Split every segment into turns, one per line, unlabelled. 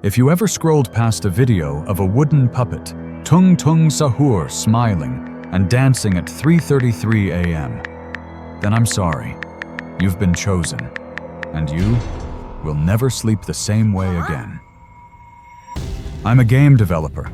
If you ever scrolled past a video of a wooden puppet, Tung Tung Sahur, smiling and dancing at 3:33 a.m., then I'm sorry. You've been chosen, and you will never sleep the same way again. I'm a game developer.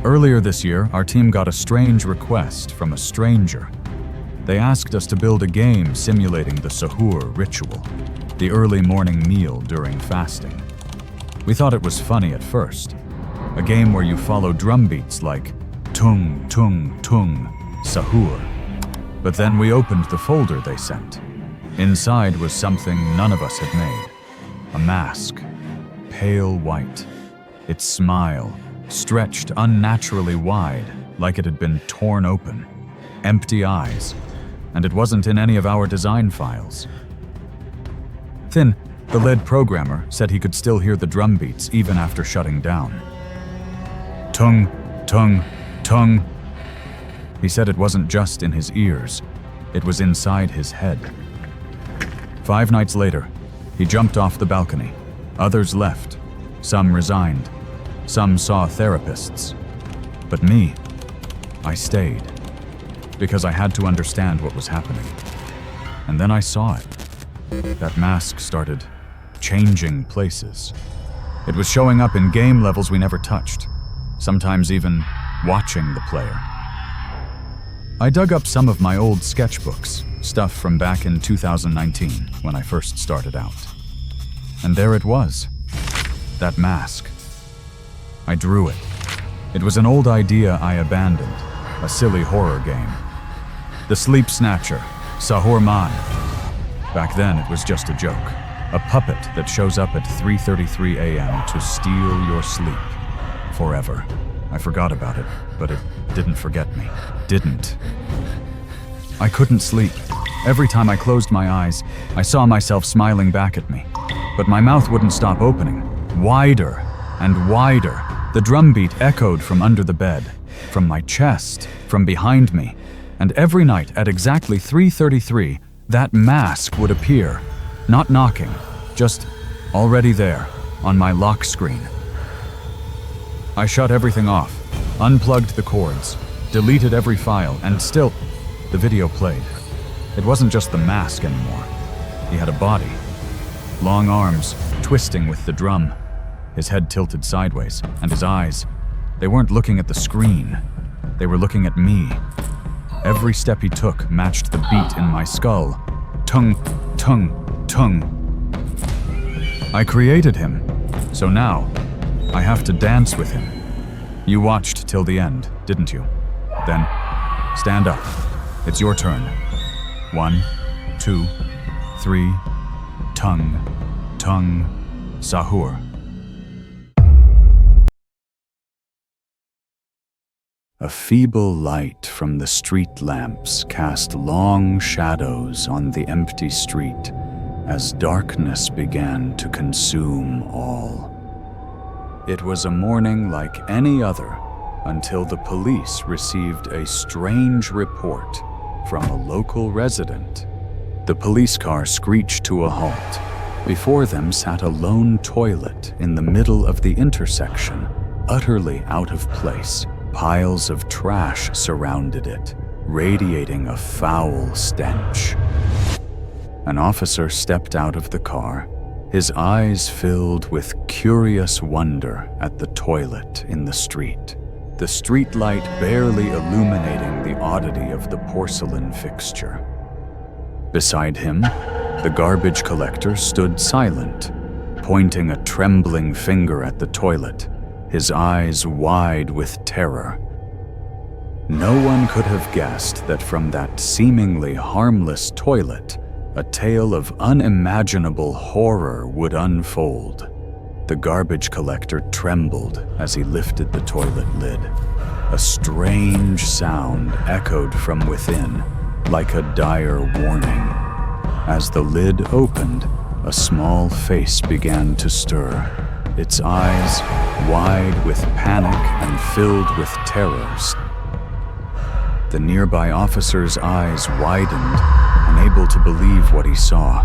Earlier this year, our team got a strange request from a stranger. They asked us to build a game simulating the Sahur ritual, the early morning meal during fasting. We thought it was funny at first, a game where you follow drum beats like Tung Tung Tung Sahur. But then we opened the folder they sent. Inside was something none of us had made. A mask, pale white. Its smile stretched unnaturally wide, like it had been torn open. Empty eyes, and it wasn't in any of our design files. Then, the lead programmer said he could still hear the drum beats even after shutting down. Tung, tung, tung. He said it wasn't just in his ears, it was inside his head. 5 nights later, he jumped off the balcony. Others left. Some resigned. Some saw therapists. But me, I stayed. Because I had to understand what was happening. And then I saw it. That mask started changing places. It was showing up in game levels we never touched, sometimes even watching the player. I dug up some of my old sketchbooks, stuff from back in 2019 when I first started out. And there it was, that mask. I drew it. It was an old idea I abandoned, a silly horror game. The Sleep Snatcher, Sahur Man. Back then it was just a joke, a puppet that shows up at 3:33 a.m. to steal your sleep. Forever. I forgot about it, but it didn't forget me. Didn't. I couldn't sleep. Every time I closed my eyes, I saw myself smiling back at me. But my mouth wouldn't stop opening. Wider and wider. The drum beat echoed from under the bed, from my chest, from behind me. And every night at exactly 3:33, that mask would appear. Not knocking, just already there, on my lock screen. I shut everything off, unplugged the cords, deleted every file, and still, the video played. It wasn't just the mask anymore. He had a body. Long arms, twisting with the drum. His head tilted sideways, and his eyes, they weren't looking at the screen. They were looking at me. Every step he took matched the beat in my skull. Tung, tung, tung. I created him, so now I have to dance with him. You watched till the end, didn't you? Then, stand up. It's your turn. 1, 2, 3, tung, tung, sahur. A feeble light from the street lamps cast long shadows on the empty street as darkness began to consume all. It was a morning like any other until the police received a strange report from a local resident. The police car screeched to a halt. Before them sat a lone toilet in the middle of the intersection, utterly out of place. Piles of trash surrounded it, radiating a foul stench. An officer stepped out of the car, his eyes filled with curious wonder at the toilet in the street, the streetlight barely illuminating the oddity of the porcelain fixture. Beside him, the garbage collector stood silent, pointing a trembling finger at the toilet, his eyes wide with terror. No one could have guessed that from that seemingly harmless toilet, a tale of unimaginable horror would unfold. The garbage collector trembled as he lifted the toilet lid. A strange sound echoed from within, like a dire warning. As the lid opened, a small face began to stir, its eyes wide with panic and filled with terror. The nearby officer's eyes widened, unable to believe what he saw.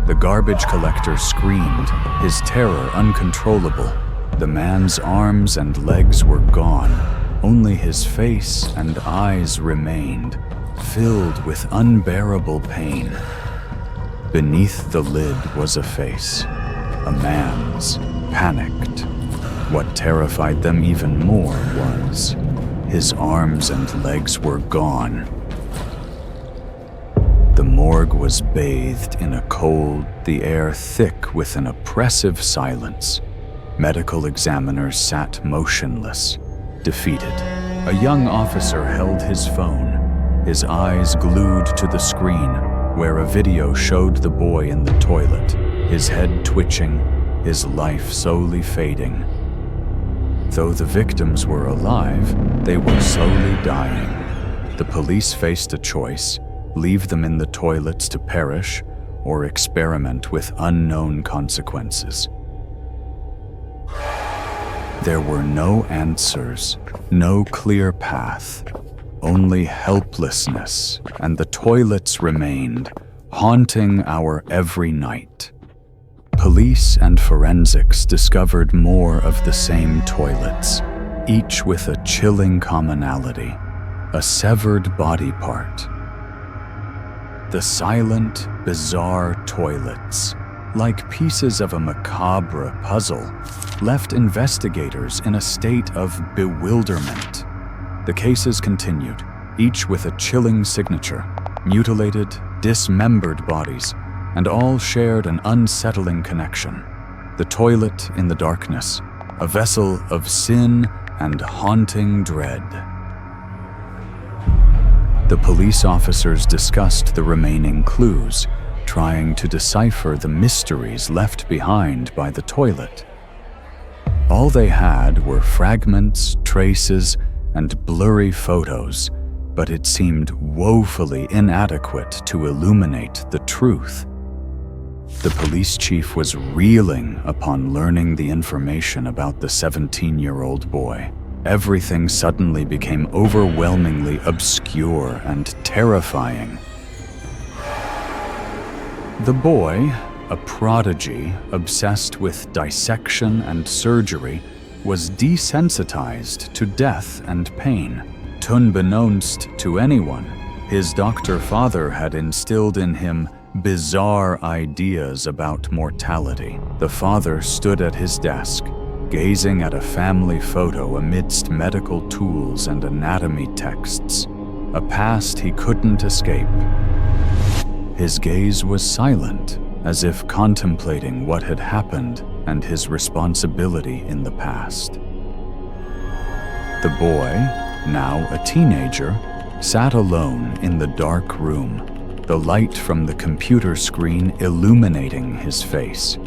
The garbage collector screamed, his terror uncontrollable. The man's arms and legs were gone. Only his face and eyes remained, filled with unbearable pain. Beneath the lid was a face, a man's, panicked. What terrified them even more was his arms and legs were gone. The morgue was bathed in a cold, the air thick with an oppressive silence. Medical examiners sat motionless, defeated. A young officer held his phone, his eyes glued to the screen, where a video showed the boy in the toilet, his head twitching, his life slowly fading. Though the victims were alive, they were slowly dying. The police faced a choice: leave them in the toilets to perish, or experiment with unknown consequences. There were no answers, no clear path, only helplessness, and the toilets remained, haunting our every night. Police and forensics discovered more of the same toilets, each with a chilling commonality: a severed body part. The silent, bizarre toilets, like pieces of a macabre puzzle, left investigators in a state of bewilderment. The cases continued, each with a chilling signature: mutilated, dismembered bodies, and all shared an unsettling connection. The toilet in the darkness, a vessel of sin and haunting dread. The police officers discussed the remaining clues, trying to decipher the mysteries left behind by the toilet. All they had were fragments, traces, and blurry photos, but it seemed woefully inadequate to illuminate the truth. The police chief was reeling upon learning the information about the 17-year-old boy. Everything suddenly became overwhelmingly obscure and terrifying. The boy, a prodigy obsessed with dissection and surgery, was desensitized to death and pain. Unbeknownst to anyone, his doctor father had instilled in him bizarre ideas about mortality. The father stood at his desk, gazing at a family photo amidst medical tools and anatomy texts, a past he couldn't escape. His gaze was silent, as if contemplating what had happened and his responsibility in the past. The boy, now a teenager, sat alone in the dark room, the light from the computer screen illuminating his face.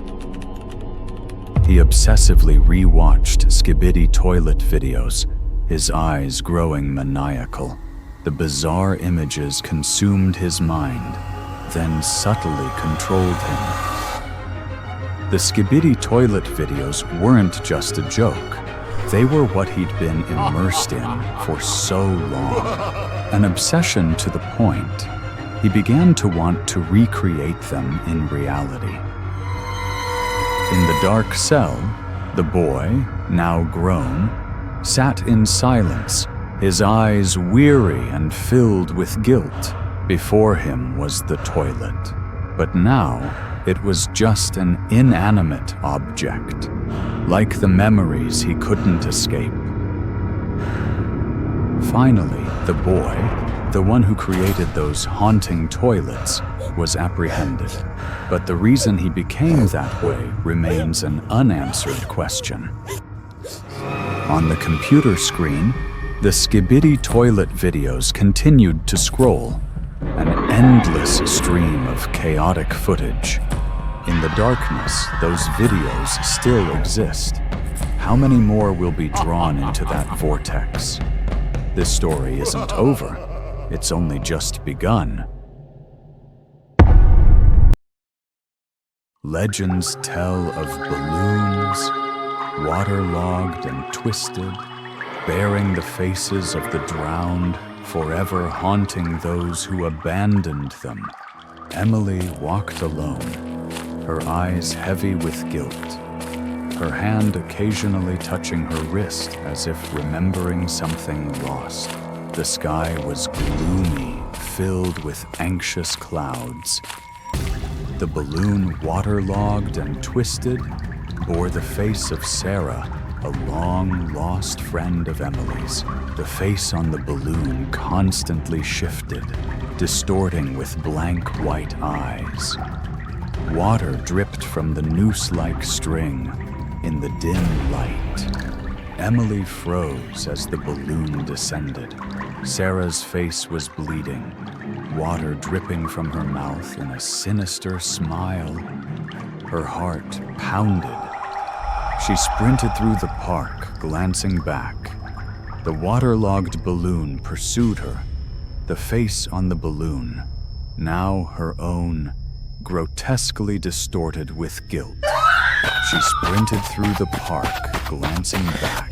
He obsessively re-watched skibidi toilet videos, his eyes growing maniacal. The bizarre images consumed his mind, then subtly controlled him. The skibidi toilet videos weren't just a joke. They were what he'd been immersed in for so long. An obsession to the point he began to want to recreate them in reality. In the dark cell, the boy, now grown, sat in silence, his eyes weary and filled with guilt. Before him was the toilet, but now it was just an inanimate object, like the memories he couldn't escape. Finally, the boy, the one who created those haunting toilets, was apprehended. But the reason he became that way remains an unanswered question. On the computer screen, the skibidi toilet videos continued to scroll, an endless stream of chaotic footage. In the darkness, those videos still exist. How many more will be drawn into that vortex? This story isn't over. It's only just begun. Legends tell of balloons, waterlogged and twisted, bearing the faces of the drowned, forever haunting those who abandoned them. Emily walked alone, her eyes heavy with guilt. her hand occasionally touching her wrist as if remembering something lost. The sky was gloomy, filled with anxious clouds. The balloon, waterlogged and twisted, bore the face of Sarah, a long-lost friend of Emily's. The face on the balloon constantly shifted, distorting with blank white eyes. Water dripped from the noose-like string in the dim light. Emily froze as the balloon descended. Sarah's face was bleeding, water dripping from her mouth in a sinister smile. Her heart pounded. She sprinted through the park, glancing back. The waterlogged balloon pursued her, the face on the balloon, now her own, grotesquely distorted with guilt. She sprinted through the park, glancing back.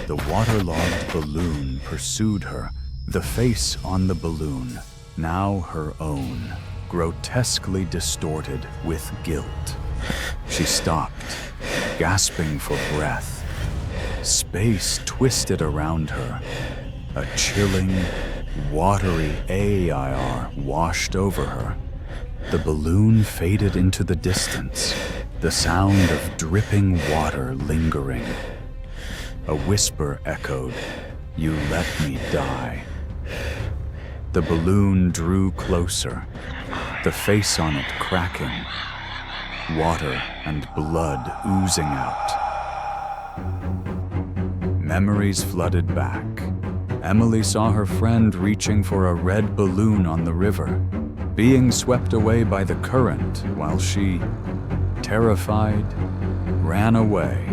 The waterlogged balloon pursued her, the face on the balloon, now her own, grotesquely distorted with guilt. She stopped, gasping for breath. Space twisted around her. A chilling, watery AIR washed over her. The balloon faded into the distance, the sound of dripping water lingering. A whisper echoed, "You let me die." The balloon drew closer, the face on it cracking, water and blood oozing out. Memories flooded back. Emily saw her friend reaching for a red balloon on the river, being swept away by the current while she, terrified, ran away.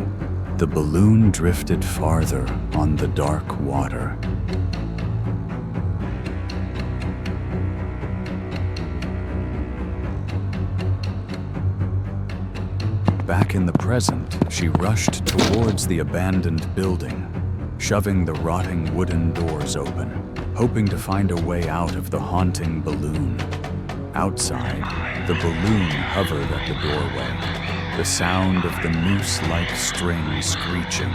The balloon drifted farther on the dark water. Back in the present, she rushed towards the abandoned building, shoving the rotting wooden doors open, hoping to find a way out of the haunting balloon. Outside, the balloon hovered at the doorway, the sound of the noose-like string screeching.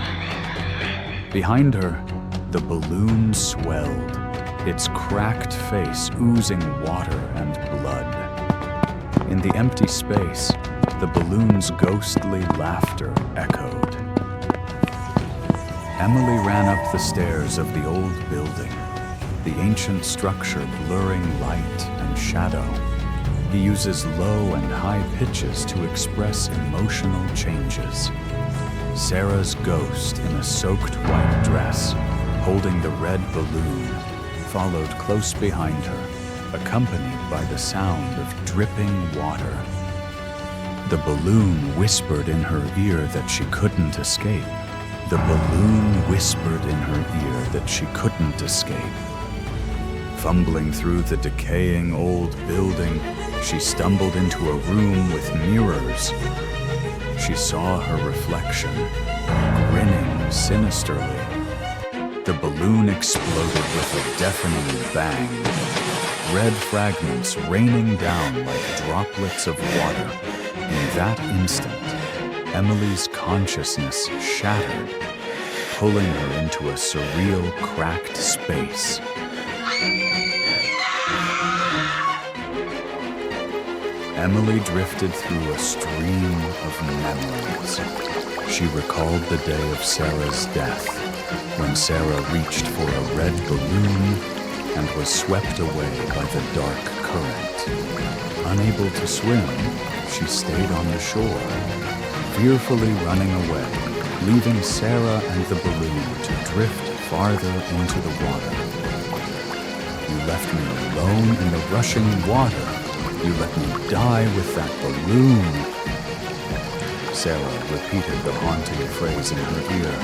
Behind her, the balloon swelled, its cracked face oozing water and blood. In the empty space, the balloon's ghostly laughter echoed. Emily ran up the stairs of the old building, the ancient structure blurring light and shadow. He uses low and high pitches to express emotional changes. Sarah's ghost in a soaked white dress, holding the red balloon, followed close behind her, accompanied by the sound of dripping water. The balloon whispered in her ear that she couldn't escape. The balloon whispered in her ear that she couldn't escape. Fumbling through the decaying old building, she stumbled into a room with mirrors. She saw her reflection, grinning sinisterly. The balloon exploded with a deafening bang, red fragments raining down like droplets of water. In that instant, Emily's consciousness shattered, pulling her into a surreal, cracked space. Emily drifted through a stream of memories. She recalled the day of Sarah's death, when Sarah reached for a red balloon and was swept away by the dark current. Unable to swim, she stayed on the shore, fearfully running away, leaving Sarah and the balloon to drift farther into the water. "You left me alone in the rushing water. You let me die with that balloon." Sarah repeated the haunting phrase in her ear.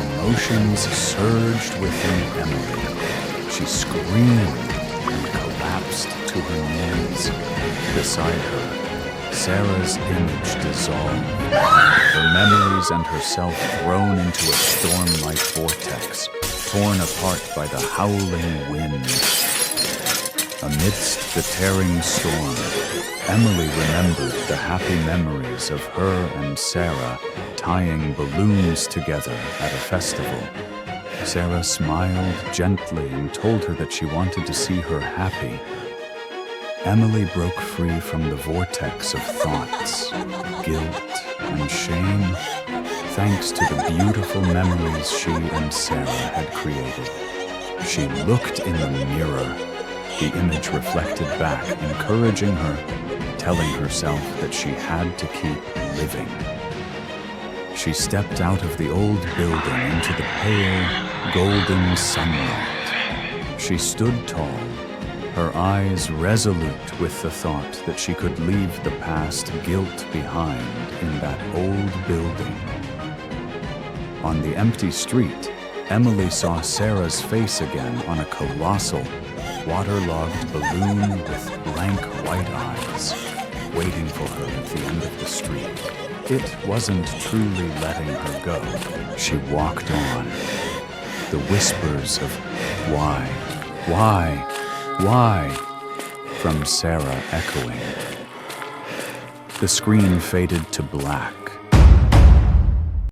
Emotions surged within Emily. She screamed and collapsed to her knees. Beside her, Sarah's image dissolved, her memories and herself thrown into a storm-like vortex, torn apart by the howling wind. Amidst the tearing storm, Emily remembered the happy memories of her and Sarah tying balloons together at a festival. Sarah smiled gently and told her that she wanted to see her happy. Emily broke free from the vortex of thoughts, guilt, and shame, thanks to the beautiful memories she and Sarah had created. She looked in the mirror. The image reflected back, encouraging her, telling herself that she had to keep living. She stepped out of the old building into the pale, golden sunlight. She stood tall, her eyes resolute with the thought that she could leave the past guilt behind in that old building. On the empty street, Emily saw Sarah's face again on a colossal, waterlogged balloon with blank white eyes, waiting for her at the end of the street. It wasn't truly letting her go. She walked on, the whispers of why, from Sarah echoing. The screen faded to black,